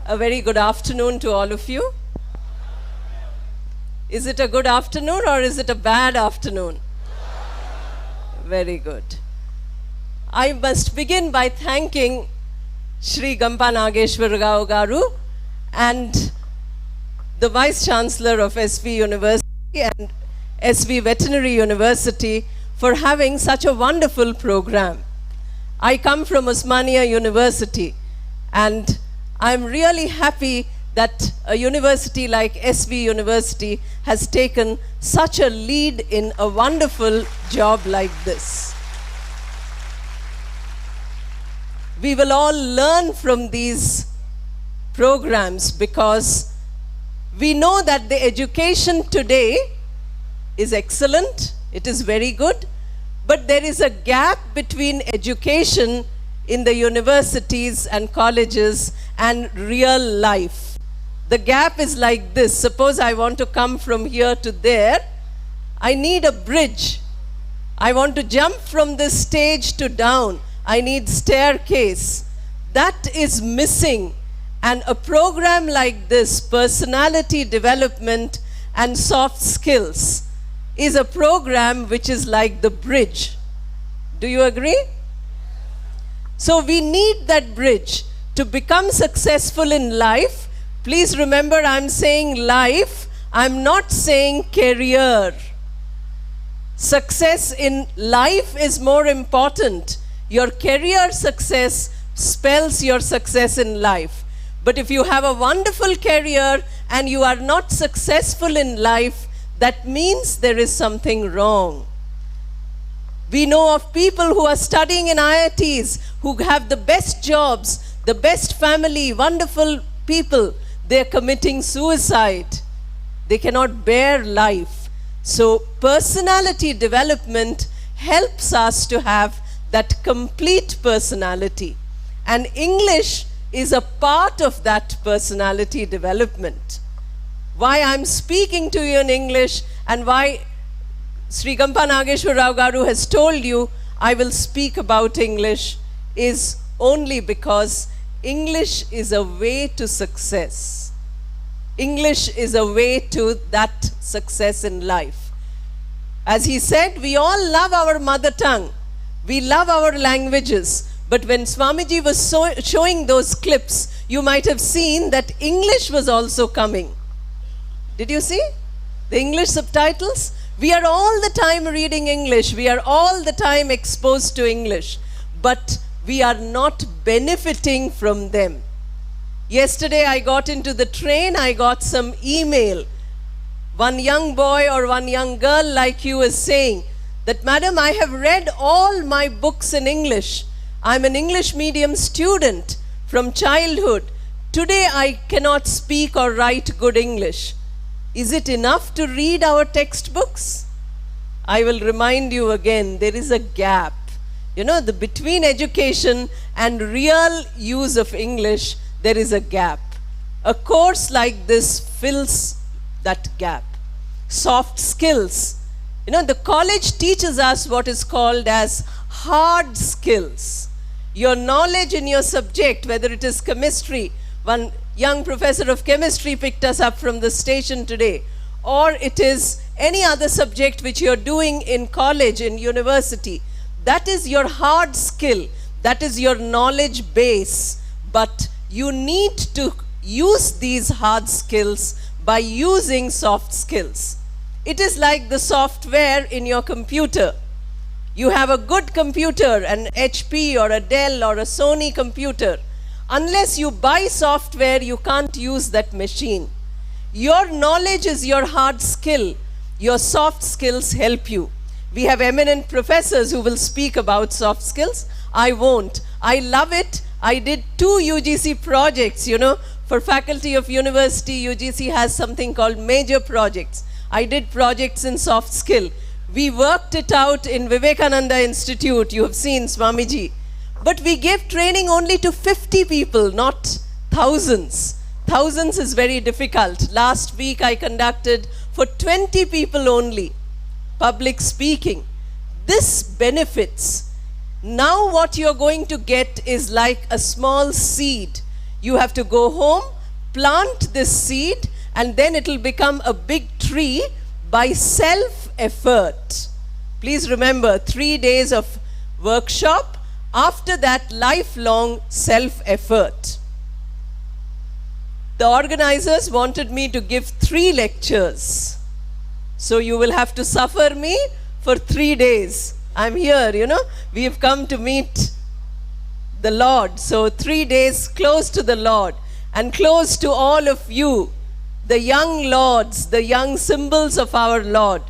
A very good afternoon to all of you. Is it a good afternoon or is it a bad afternoon? Very good. I must begin by thanking Shri Gampa Nageshwar Rao Garu and the Vice Chancellor of SV University and SV Veterinary University for having such a wonderful program. I come from Osmania University and I'm really happy that a university like SV University has taken such a lead in a wonderful job like this. We will all learn from these programs because we know that the education today is excellent, it is very good, but there is a gap between education in the universities and colleges and real life. The gap is like this. Suppose I want to come from here to there. I need a bridge. I want to jump from this stage to down. I need staircase. That is missing. And a program like this, personality development and soft skills, is a program which is like the bridge. Do you agree? So we need that bridge to become successful in life. Please remember, I'm saying life, I'm not saying career. Success in life is more important. Your career success spells your success in life. But if you have a wonderful career and you are not successful in life, that means there is something wrong. We know of people who are studying in IITs, who have the best jobs, the best family, wonderful people. They're committing suicide. They cannot bear life. So personality development helps us to have that complete personality. And English is a part of that personality development. Why I'm speaking to you in English and why Sri Gampa Nageshwar Rao Garu has told you I will speak about English is only because English is a way to success. English is a way to that success in life. As he said, we all love our mother tongue. We love our languages. But when Swamiji was showing those clips, you might have seen that English was also coming. Did you see the English subtitles? We are all the time reading English. We are all the time exposed to English. But we are not benefiting from them. Yesterday I got into the train, I got some email. One young boy or one young girl like you is saying that, Madam, I have read all my books in English. I'm an English medium student from childhood. Today I cannot speak or write good English. Is it enough to read our textbooks? I will remind you again, there is a gap. You know, between education and real use of English, there is a gap. A course like this fills that gap. Soft skills. You know, the college teaches us what is called as hard skills. Your knowledge in your subject, whether it is chemistry, one young professor of chemistry picked us up from the station today, or it is any other subject which you're doing in college, in university. That is your hard skill. That is your knowledge base. But you need to use these hard skills by using soft skills. It is like the software in your computer. You have a good computer, an HP or a Dell or a Sony computer. Unless you buy software, you can't use that machine. Your knowledge is your hard skill. Your soft skills help you. We have eminent professors who will speak about soft skills. I won't. I love it. I did 2 UGC projects, you know. For faculty of university, UGC has something called major projects. I did projects in soft skill. We worked it out in Vivekananda Institute. You have seen Swamiji. But we gave training only to 50 people, not thousands. Thousands is very difficult. Last week I conducted for 20 people only, public speaking. This benefits. Now what you're going to get is like a small seed. You have to go home plant this seed and then it will become a big tree by self-effort. Please remember, 3 days of workshop, after that lifelong self-effort. The organizers wanted me to give 3 lectures. So you will have to suffer me for 3 days. I'm here, we have come to meet the Lord. So 3 days close to the Lord and close to all of you, the young lords, the young symbols of our Lord.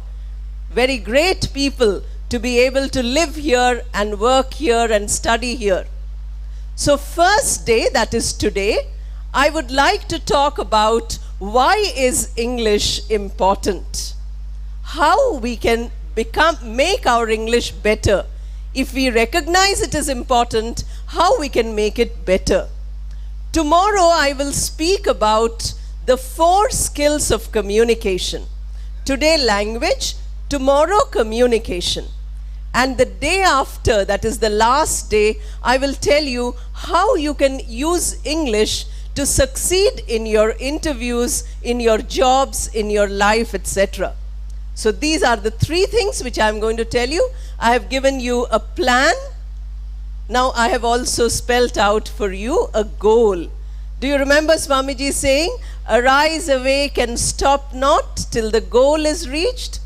Very great people to be able to live here and work here and study here. So first day, that is today, I would like to talk about why is English important? How we can make our English better. If we recognize it is important, how we can make it better. Tomorrow I will speak about the 4 skills of communication. Today language, tomorrow communication. And the day after, that is the last day, I will tell you how you can use English to succeed in your interviews, in your jobs, in your life, etc. So these are the 3 things which I am going to tell you. I have given you a plan. Now I have also spelt out for you a goal. Do you remember Swamiji saying, arise, awake and stop not till the goal is reached?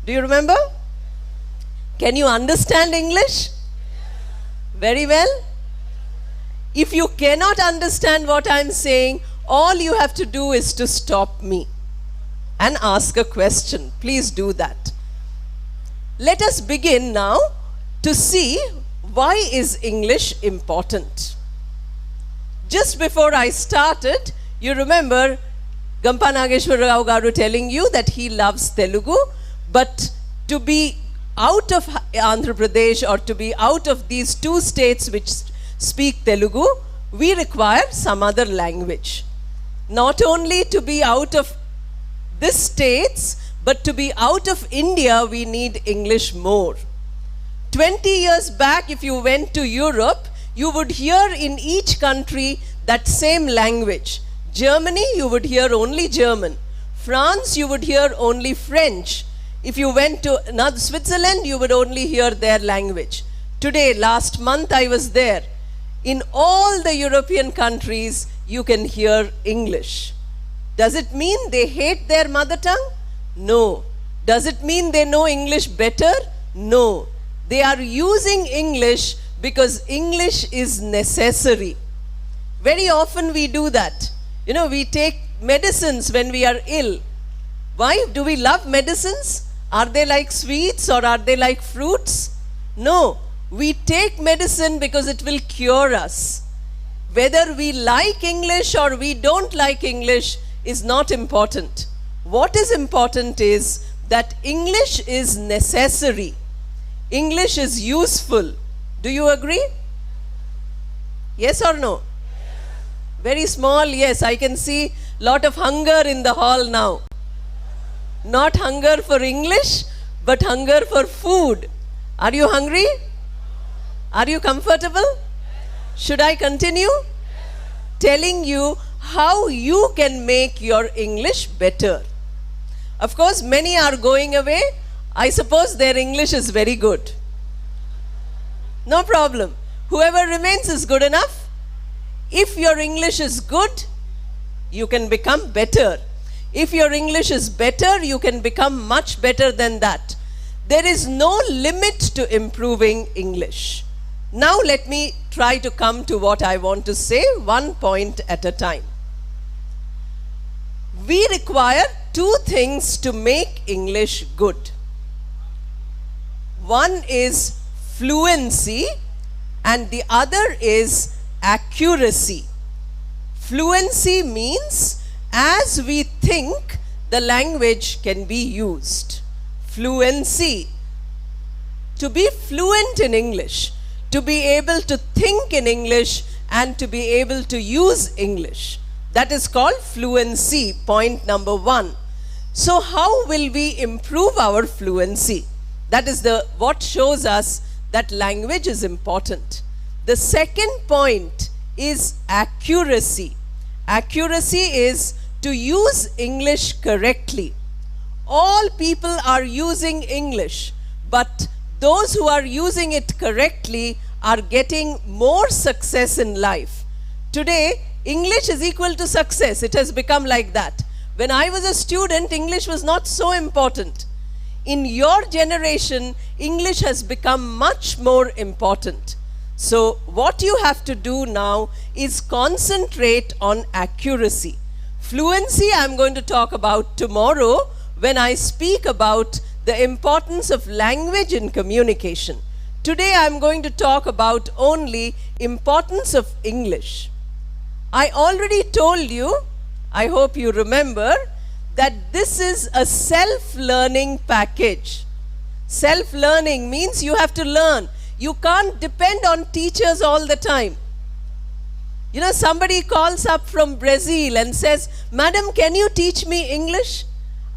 Do you remember? Can you understand English? Very well. If you cannot understand what I'm saying, all you have to do is to stop me and ask a question. Please do that. Let us begin now to see why is English important. Just before I started, you remember Gampa Nageshwar Rao Garu telling you that he loves Telugu, but to be out of Andhra Pradesh or to be out of these 2 states which speak Telugu, we require some other language. Not only to be out of these states, but to be out of India, we need English more. 20 years back, if you went to Europe, you would hear in each country that same language. Germany, you would hear only German. France, you would hear only French. If you went to Switzerland, you would only hear their language. Today, last month I was there. In all the European countries, you can hear English. Does it mean they hate their mother tongue? No. Does it mean they know English better? No. They are using English because English is necessary. Very often we do that. We take medicines when we are ill. Why do we love medicines? Are they like sweets or are they like fruits? No. We take medicine because it will cure us. Whether we like English or we don't like English is not important. What is important is that English is necessary. English is useful. Do you agree? Yes or no? Very small, yes. I can see lot of hunger in the hall now. Not hunger for English, but hunger for food. Are you hungry? Are you comfortable? Should I continue? Telling you how you can make your English better. Of course, many are going away. I suppose their English is very good. No problem. Whoever remains is good enough. If your English is good, you can become better. If your English is better, you can become much better than that. There is no limit to improving English. Now let me try to come to what I want to say, 1 point at a time. We require 2 things to make English good. One is fluency and the other is accuracy. Fluency means as we think, the language can be used. Fluency. To be fluent in English, to be able to think in English and to be able to use English. That is called fluency, point number 1. So how will we improve our fluency? That is what shows us that language is important. The second point is accuracy. Accuracy is to use English correctly. All people are using English, but those who are using it correctly are getting more success in life. Today, English is equal to success. It has become like that. When I was a student, English was not so important. In your generation, English has become much more important. So what you have to do now is concentrate on accuracy. Fluency I'm going to talk about tomorrow when I speak about the importance of language in communication. Today I'm going to talk about only importance of English. I already told you, I hope you remember, that this is a self-learning package. Self-learning means you have to learn. You can't depend on teachers all the time. You know, somebody calls up from Brazil and says, "Madam, can you teach me English?"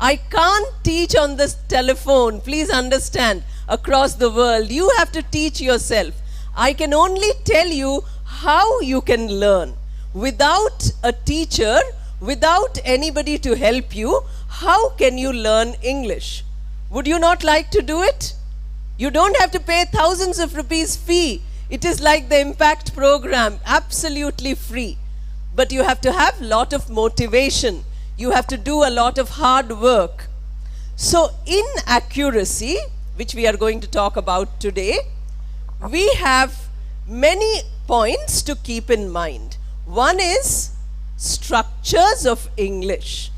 I can't teach on this telephone, please understand, across the world. You have to teach yourself. I can only tell you how you can learn. Without a teacher, without anybody to help you, how can you learn English? Would you not like to do it? You don't have to pay thousands of rupees fee. It is like the Impact program, absolutely free. But you have to have a lot of motivation. You have to do a lot of hard work. So in accuracy, which we are going to talk about today, we have many points to keep in mind. One is structures of English.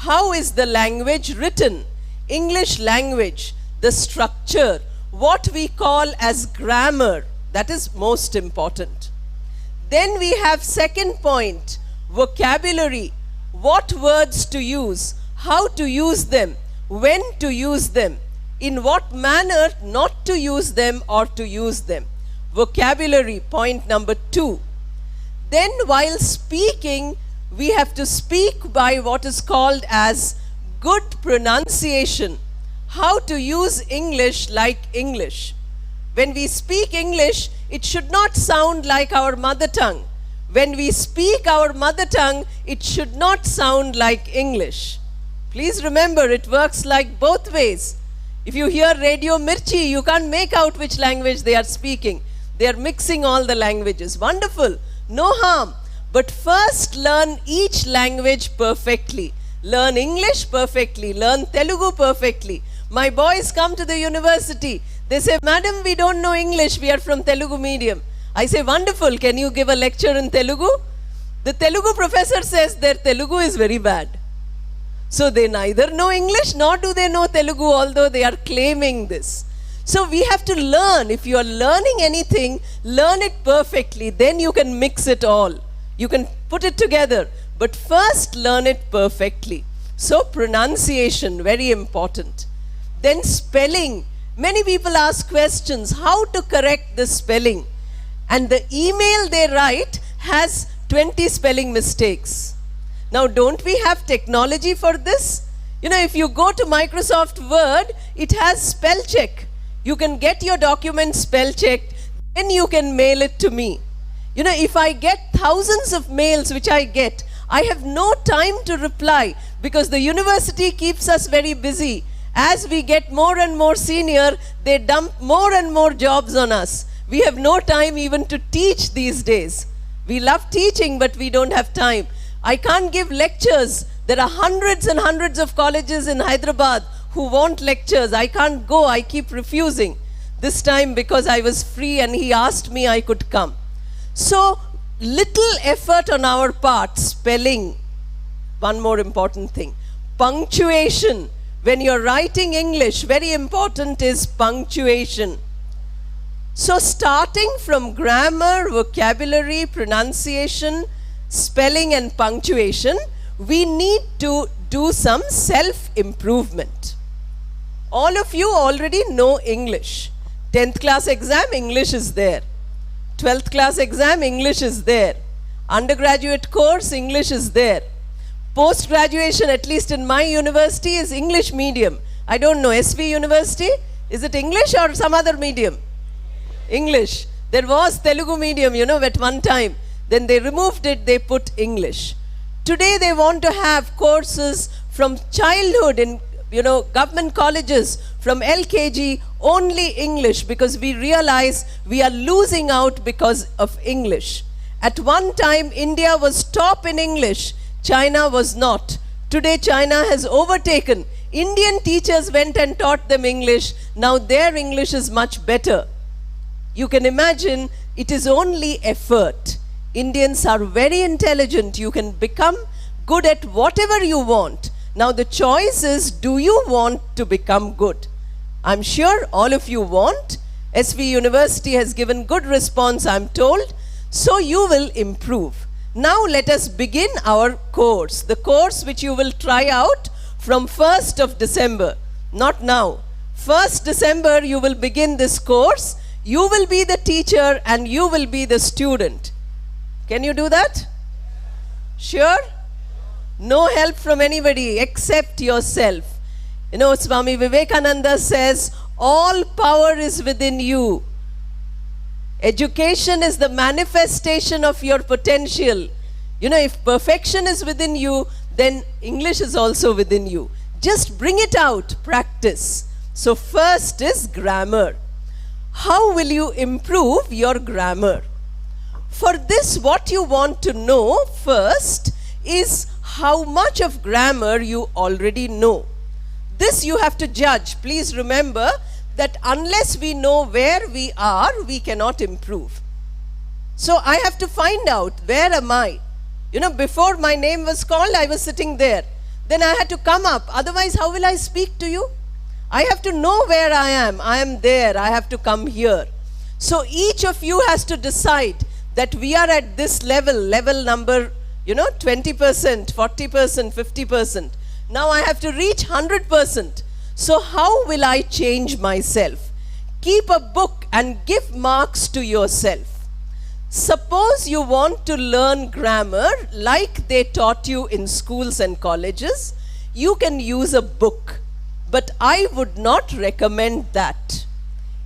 How is the language written? English language, the structure, what we call as grammar, that is most important. Then we have second point, vocabulary. What words to use, how to use them, when to use them, in what manner not to use them or to use them. Vocabulary, point number 2. Then while speaking, we have to speak by what is called as good pronunciation. How to use English like English. When we speak English, it should not sound like our mother tongue. When we speak our mother tongue, it should not sound like English. Please remember, it works like both ways. If you hear Radio Mirchi, you can't make out which language they are speaking. They are mixing all the languages. Wonderful, no harm. But first learn each language perfectly. Learn English perfectly, learn Telugu perfectly. My boys come to the university. They say, "Madam, we don't know English, we are from Telugu medium." I say, "Wonderful, can you give a lecture in Telugu?" The Telugu professor says their Telugu is very bad. So they neither know English nor do they know Telugu, although they are claiming this. So we have to learn. If you are learning anything, learn it perfectly. Then you can mix it all. You can put it together. But first learn it perfectly. So pronunciation, very important. Then spelling. Many people ask questions, how to correct the spelling? And the email they write has 20 spelling mistakes. Now, don't we have technology for this? You know, if you go to Microsoft Word, it has spell check. You can get your document spell checked, then you can mail it to me. You know, if I get thousands of mails, which I get, I have no time to reply because the university keeps us very busy. As we get more and more senior, they dump more and more jobs on us. We have no time even to teach these days. We love teaching, but we don't have time. I can't give lectures. There are hundreds and hundreds of colleges in Hyderabad who want lectures. I can't go. I keep refusing. This time because I was free and he asked me, I could come. So little effort on our part. Spelling. One more important thing. Punctuation. When you're writing English, very important is punctuation. So starting from grammar, vocabulary, pronunciation, spelling and punctuation, we need to do some self-improvement. All of you already know English. 10th class exam, English is there. 12th class exam, English is there. Undergraduate course, English is there. Post-graduation, at least in my university, is English medium. I don't know, SV University, is it English or some other medium? English. There was Telugu medium, you know, at one time. Then they removed it, they put English. Today they want to have courses from childhood in government colleges, from LKG, only English, because we realize we are losing out because of English. At one time, India was top in English. China was not. Today, China has overtaken. Indian teachers went and taught them English. Now their English is much better. You can imagine, it is only effort. Indians are very intelligent. You can become good at whatever you want. Now the choice is, do you want to become good? I'm sure all of you want. SV University has given good response, I'm told. So you will improve. Now let us begin our course. The course which you will try out from 1st of December. Not now. 1st December you will begin this course. You will be the teacher and you will be the student. Can you do that? Sure? No help from anybody except yourself. Swami Vivekananda says, all power is within you. Education is the manifestation of your potential. If perfection is within you, then English is also within you. Just bring it out, practice. So first is grammar. How will you improve your grammar? For this, what you want to know first is how much of grammar you already know. This you have to judge. Please remember that unless we know where we are, we cannot improve. So I have to find out, where am I? Before my name was called, I was sitting there. Then I had to come up. Otherwise, how will I speak to you? I have to know where I am. I am there. I have to come here. So each of you has to decide that we are at this level number, 20%, 40%, 50%. Now I have to reach 100%. So how will I change myself? Keep a book and give marks to yourself. Suppose you want to learn grammar like they taught you in schools and colleges, you can use a book. But I would not recommend that.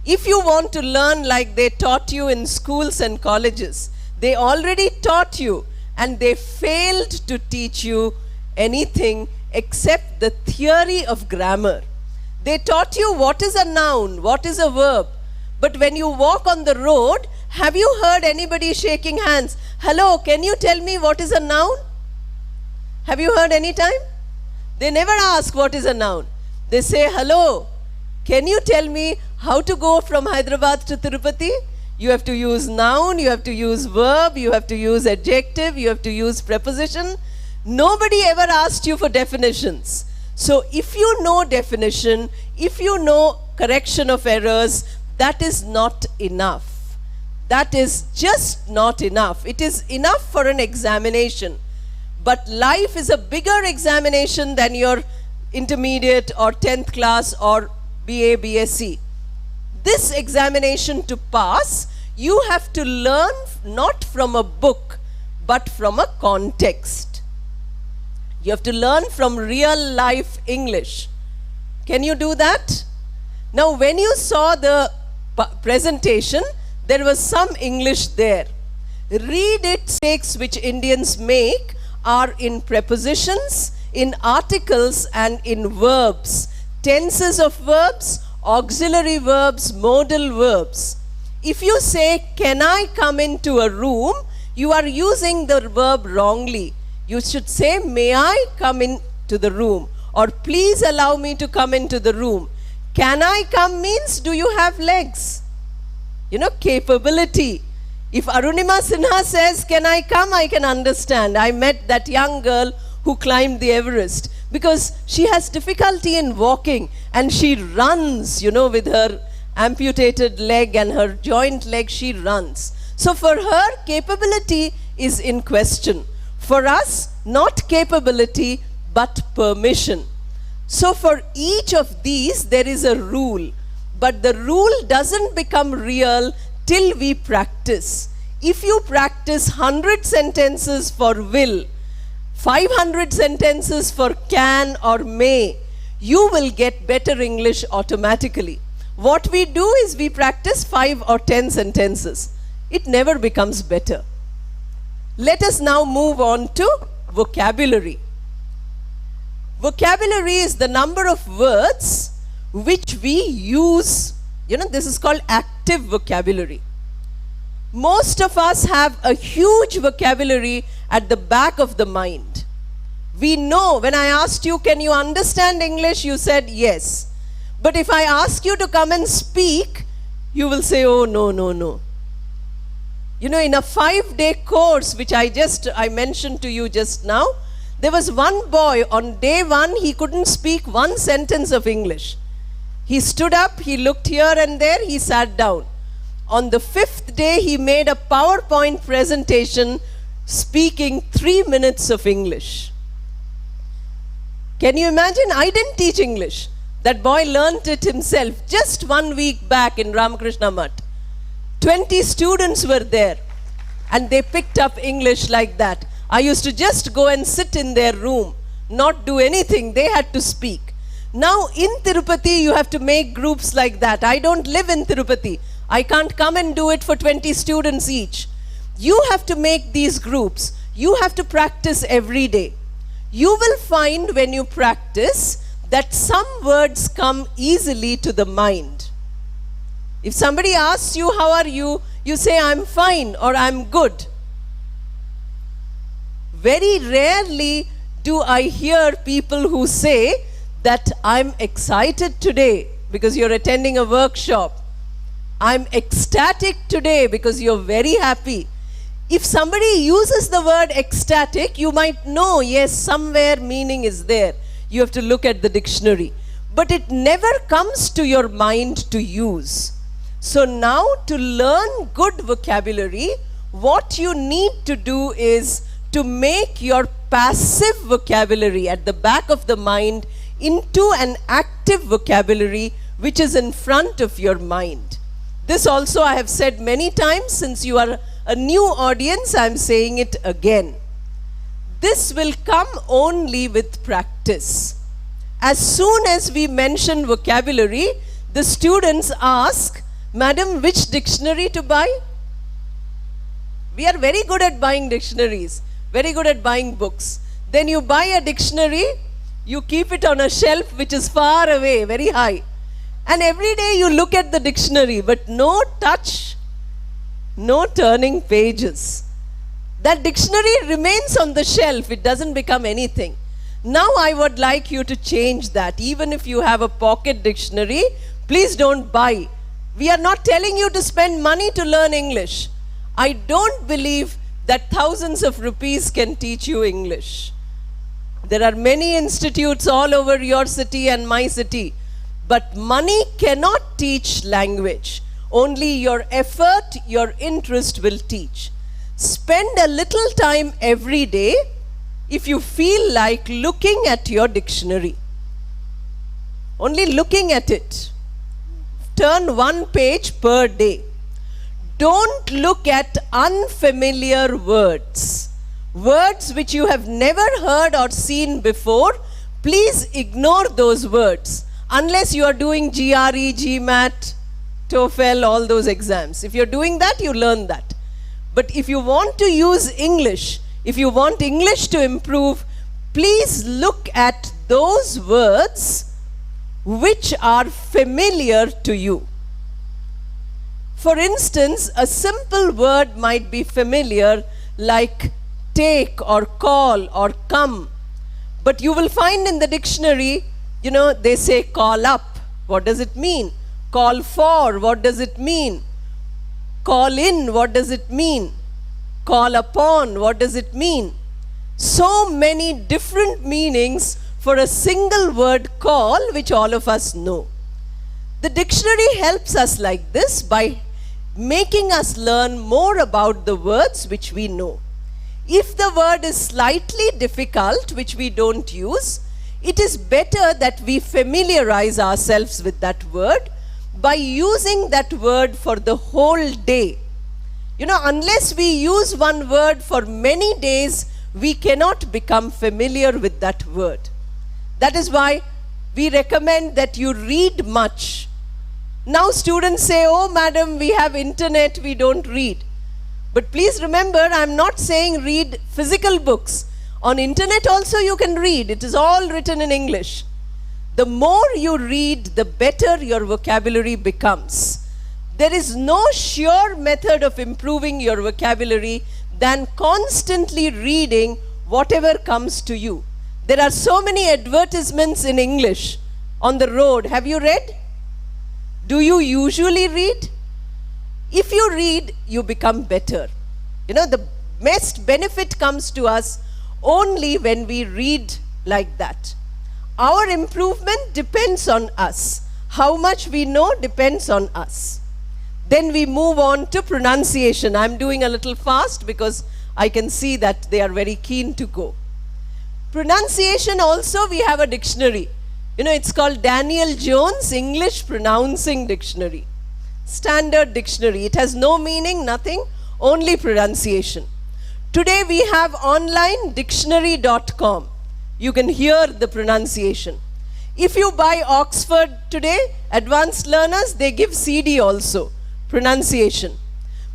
If you want to learn like they taught you in schools and colleges, they already taught you and they failed to teach you anything except the theory of grammar. They taught you what is a noun, what is a verb. But when you walk on the road, have you heard anybody shaking hands? Hello, can you tell me what is a noun? Have you heard any time? They never ask what is a noun. They say, hello, can you tell me how to go from Hyderabad to Tirupati? You have to use noun, you have to use verb, you have to use adjective, you have to use preposition. Nobody ever asked you for definitions. So if you know definition, if you know correction of errors, that is not enough. That is just not enough. It is enough for an examination. But life is a bigger examination than your intermediate or 10th class or BA, BSc. This examination to pass, you have to learn not from a book, but from a context. You have to learn from real life English. Can you do that? Now, when you saw the presentation, there was some English there. Read it. Mistakes which Indians make are in prepositions, in articles, and in verbs. Tenses of verbs, auxiliary verbs, modal verbs. If you say, can I come into a room? You are using the verb wrongly. You should say, may I come into the room? Or please allow me to come into the room. Can I come means, do you have legs? Capability. If Arunima Sinha says, can I come? I can understand. I met that young girl who climbed the Everest because she has difficulty in walking and she runs, with her amputated leg and her joint leg, she runs. So for her, capability is in question. For us, not capability, but permission. So for each of these, there is a rule. But the rule doesn't become real till we practice. If you practice 100 sentences for will, 500 sentences for can or may, you will get better English automatically. What we do is we practice 5 or 10 sentences. It never becomes better. Let us now move on to vocabulary. Vocabulary is the number of words which we use. This is called active vocabulary. Most of us have a huge vocabulary at the back of the mind. We know, when I asked you, can you understand English? You said yes. But if I ask you to come and speak, you will say, oh, no, no, no. In a 5-day course, which I mentioned to you just now, there was one boy, on day 1, he couldn't speak one sentence of English. He stood up, he looked here and there, he sat down. On the 5th day, he made a PowerPoint presentation speaking 3 minutes of English. Can you imagine? I didn't teach English. That boy learnt it himself just 1 week back in Ramakrishna Mutt. 20 students were there and they picked up English like that. I used to just go and sit in their room, not do anything. They had to speak. Now in Tirupati, you have to make groups like that. I don't live in Tirupati. I can't come and do it for 20 students each. You have to make these groups. You have to practice every day. You will find when you practice that some words come easily to the mind. If somebody asks you, how are you? You say, I'm fine or I'm good. Very rarely do I hear people who say that I'm excited today because you're attending a workshop. I'm ecstatic today because you're very happy. If somebody uses the word ecstatic, you might know, yes, somewhere meaning is there. You have to look at the dictionary. But it never comes to your mind to use. So now to learn good vocabulary, what you need to do is to make your passive vocabulary at the back of the mind into an active vocabulary which is in front of your mind. This also I have said many times. Since you are a new audience, I am saying it again. This will come only with practice. As soon as we mention vocabulary, the students ask, Madam, which dictionary to buy? We are very good at buying dictionaries, very good at buying books. Then you buy a dictionary, you keep it on a shelf which is far away, very high. And every day you look at the dictionary, but no touch, no turning pages. That dictionary remains on the shelf, it doesn't become anything. Now I would like you to change that. Even if you have a pocket dictionary, please don't buy. We are not telling you to spend money to learn English. I don't believe that thousands of rupees can teach you English. There are many institutes all over your city and my city. But money cannot teach language. Only your effort, your interest will teach. Spend a little time every day if you feel like looking at your dictionary. Only looking at it. Turn 1 page per day. Don't look at unfamiliar words. Words which you have never heard or seen before, please ignore those words. Unless you are doing GRE, GMAT, TOEFL, all those exams. If you're doing that, you learn that. But if you want to use English, if you want English to improve, please look at those words which are familiar to you. For instance, a simple word might be familiar like take or call or come. But you will find in the dictionary, they say call up. What does it mean? Call for. What does it mean? Call in. What does it mean? Call upon. What does it mean? So many different meanings for a single word call, which all of us know. The dictionary helps us like this by making us learn more about the words which we know. If the word is slightly difficult, which we don't use, it is better that we familiarize ourselves with that word by using that word for the whole day. Unless we use one word for many days, we cannot become familiar with that word. That is why we recommend that you read much. Now students say, oh madam, we have internet, we don't read. But please remember, I'm not saying read physical books. On internet also you can read. It is all written in English. The more you read, the better your vocabulary becomes. There is no sure method of improving your vocabulary than constantly reading whatever comes to you. There are so many advertisements in English on the road. Have you read? Do you usually read? If you read, you become better. You know, the best benefit comes to us only when we read like that. Our improvement depends on us. How much we know depends on us. Then we move on to pronunciation. I'm doing a little fast because I can see that they are very keen to go. Pronunciation also, we have a dictionary. You know, it's called Daniel Jones English Pronouncing Dictionary. Standard dictionary. It has no meaning, nothing, only pronunciation. Today we have online dictionary.com. You can hear the pronunciation. If you buy Oxford today, advanced learners, they give CD also, pronunciation.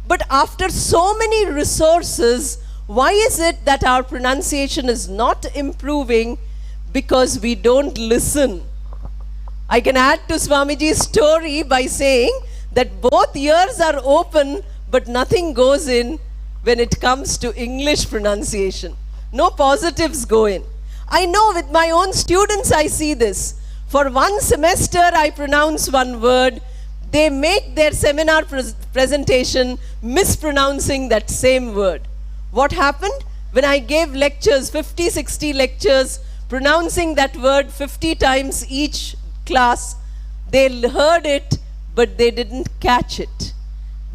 But after so many resources, why is it that our pronunciation is not improving? Because we don't listen. I can add to Swamiji's story by saying that both ears are open, but nothing goes in when it comes to English pronunciation. No positives go in. I know with my own students I see this. For one semester I pronounce one word. They make their seminar presentation mispronouncing that same word. What happened? When I gave lectures, 50, 60 lectures, pronouncing that word 50 times each class, they heard it, but they didn't catch it.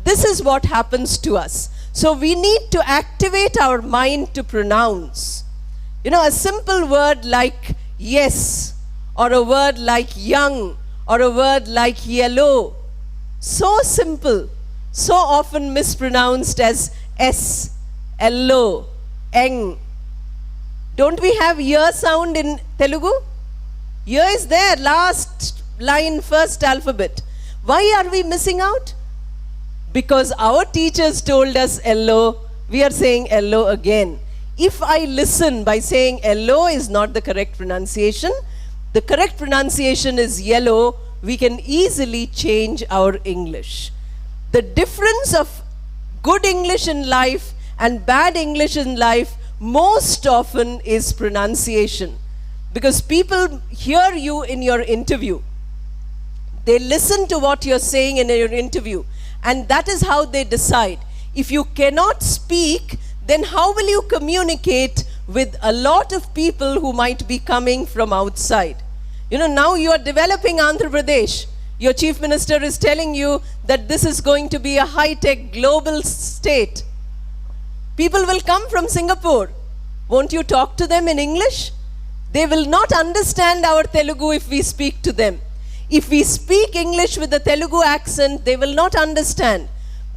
This is what happens to us. So we need to activate our mind to pronounce. You know, a simple word like yes, or a word like young, or a word like yellow. So simple, so often mispronounced as S, L-O, Eng. Don't we have ya sound in Telugu? Ya is there, last line, first alphabet. Why are we missing out? Because our teachers told us LO, we are saying LO again. If I listen by saying LO is not the correct pronunciation, the correct pronunciation is yellow, we can easily change our English. The difference of good English in life and bad English in life most often is pronunciation. Because people hear you in your interview. They listen to what you're saying in your interview. And that is how they decide. If you cannot speak, then how will you communicate with a lot of people who might be coming from outside? You know, now you are developing Andhra Pradesh. Your chief minister is telling you that this is going to be a high-tech global state. People will come from Singapore. Won't you talk to them in English? They will not understand our Telugu if we speak to them. If we speak English with a Telugu accent, they will not understand.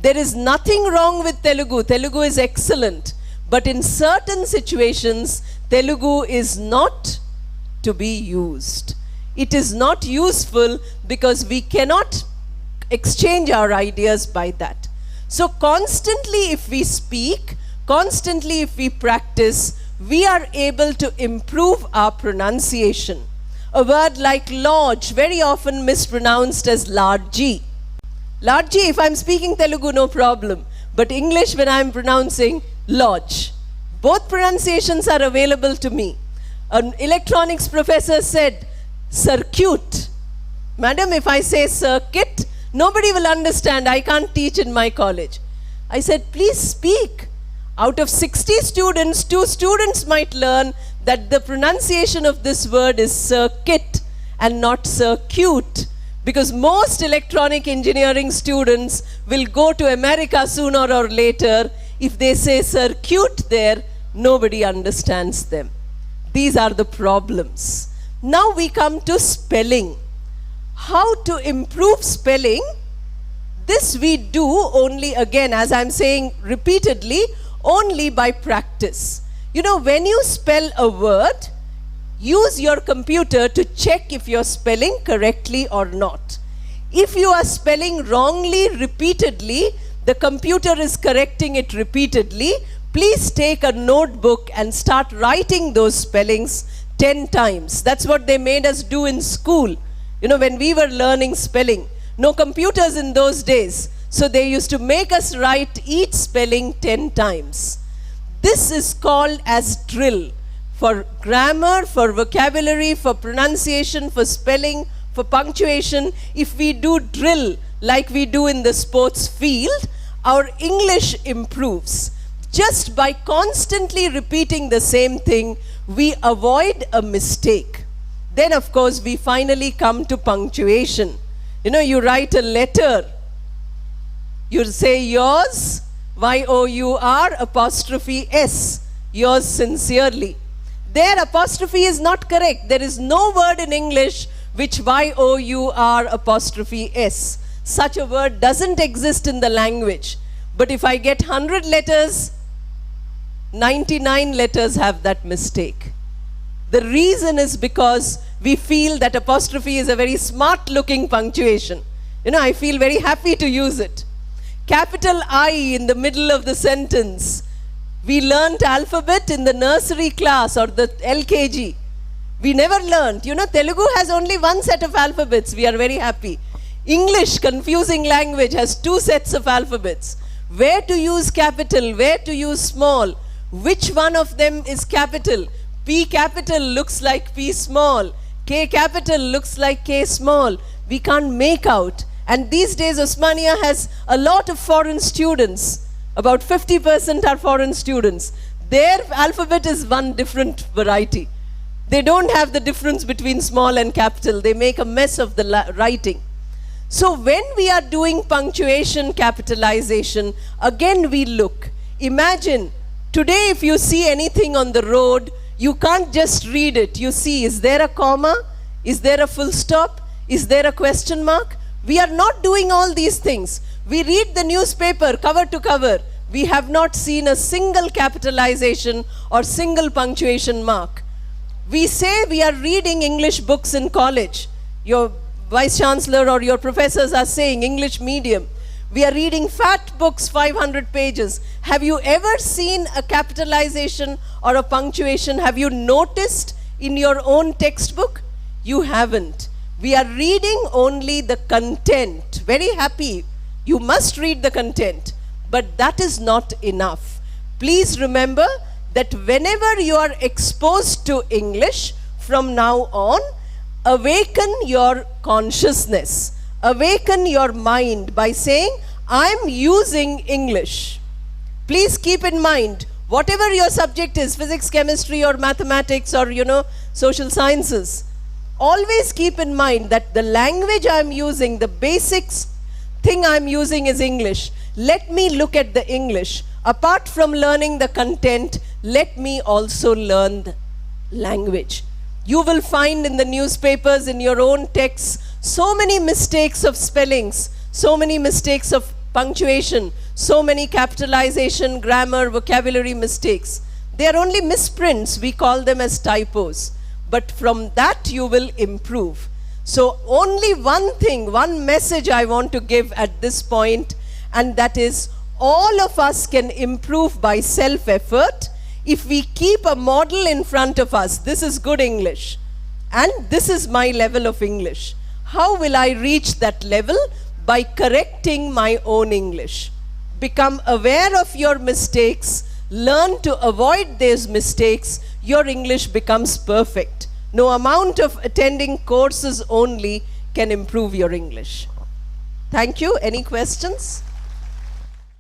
There is nothing wrong with Telugu. Telugu is excellent. But in certain situations, Telugu is not to be used. It is not useful because we cannot exchange our ideas by that. So constantly if we speak, constantly if we practice, we are able to improve our pronunciation. A word like lodge, very often mispronounced as largy. Largy, if I'm speaking Telugu, no problem. But English, when I'm pronouncing lodge. Both pronunciations are available to me. An electronics professor said, circuit. Madam, if I say circuit, nobody will understand. I can't teach in my college. I said, please speak. Out of 60 students, 2 students might learn that the pronunciation of this word is circuit and not circuit. Because most electronic engineering students will go to America sooner or later. If they say circuit there, nobody understands them. These are the problems. Now we come to spelling. How to improve spelling? This we do only, again, as I'm saying repeatedly, only by practice. You know, when you spell a word, use your computer to check if you're spelling correctly or not. If you are spelling wrongly repeatedly, the computer is correcting it repeatedly, please take a notebook and start writing those spellings 10 times. That's what they made us do in school. When we were learning spelling. No computers in those days. So they used to make us write each spelling 10 times. This is called as drill. For grammar, for vocabulary, for pronunciation, for spelling, for punctuation, if we do drill like we do in the sports field, our English improves. Just by constantly repeating the same thing, we avoid a mistake. Then, of course, we finally come to punctuation. You write a letter. You say yours, Y-O-U-R, apostrophe S, yours sincerely. Their apostrophe is not correct. There is no word in English which Y-O-U-R apostrophe S. Such a word doesn't exist in the language. But if I get 100 letters, 99 letters have that mistake. The reason is because we feel that apostrophe is a very smart looking punctuation. I feel very happy to use it. Capital I in the middle of the sentence. We learnt alphabet in the nursery class or the LKG. We never learnt. Telugu has only one set of alphabets. We are very happy. English, confusing language, has two sets of alphabets. Where to use capital, where to use small. Which one of them is capital? P capital looks like P small. K capital looks like K small. We can't make out. And these days Osmania has a lot of foreign students. About 50% are foreign students. Their alphabet is one different variety. They don't have the difference between small and capital. They make a mess of the writing. So when we are doing punctuation, capitalization, again we look. Imagine, today if you see anything on the road, you can't just read it. You see, is there a comma? Is there a full stop? Is there a question mark? We are not doing all these things. We read the newspaper cover to cover. We have not seen a single capitalization or single punctuation mark. We say we are reading English books in college. Your vice chancellor or your professors are saying English medium. We are reading fat books, 500 pages. Have you ever seen a capitalization or a punctuation? Have you noticed in your own textbook? You haven't. We are reading only the content. Very happy. You must read the content. But that is not enough. Please remember that whenever you are exposed to English from now on, awaken your consciousness. Awaken your mind by saying, I'm using English. Please keep in mind, whatever your subject is, physics, chemistry, or mathematics, or social sciences, always keep in mind that the language I'm using, the basics thing I'm using is English. Let me look at the English. Apart from learning the content, let me also learn the language. You will find in the newspapers, in your own texts, so many mistakes of spellings, so many mistakes of punctuation, so many capitalization, grammar, vocabulary mistakes. They are only misprints. We call them as typos. But from that you will improve. So only one thing, one message I want to give at this point, and that is all of us can improve by self-effort if we keep a model in front of us. This is good English and this is my level of English. How will I reach that level? By correcting my own English. Become aware of your mistakes, learn to avoid those mistakes, your English becomes perfect. No amount of attending courses only can improve your English. Thank you. Any questions?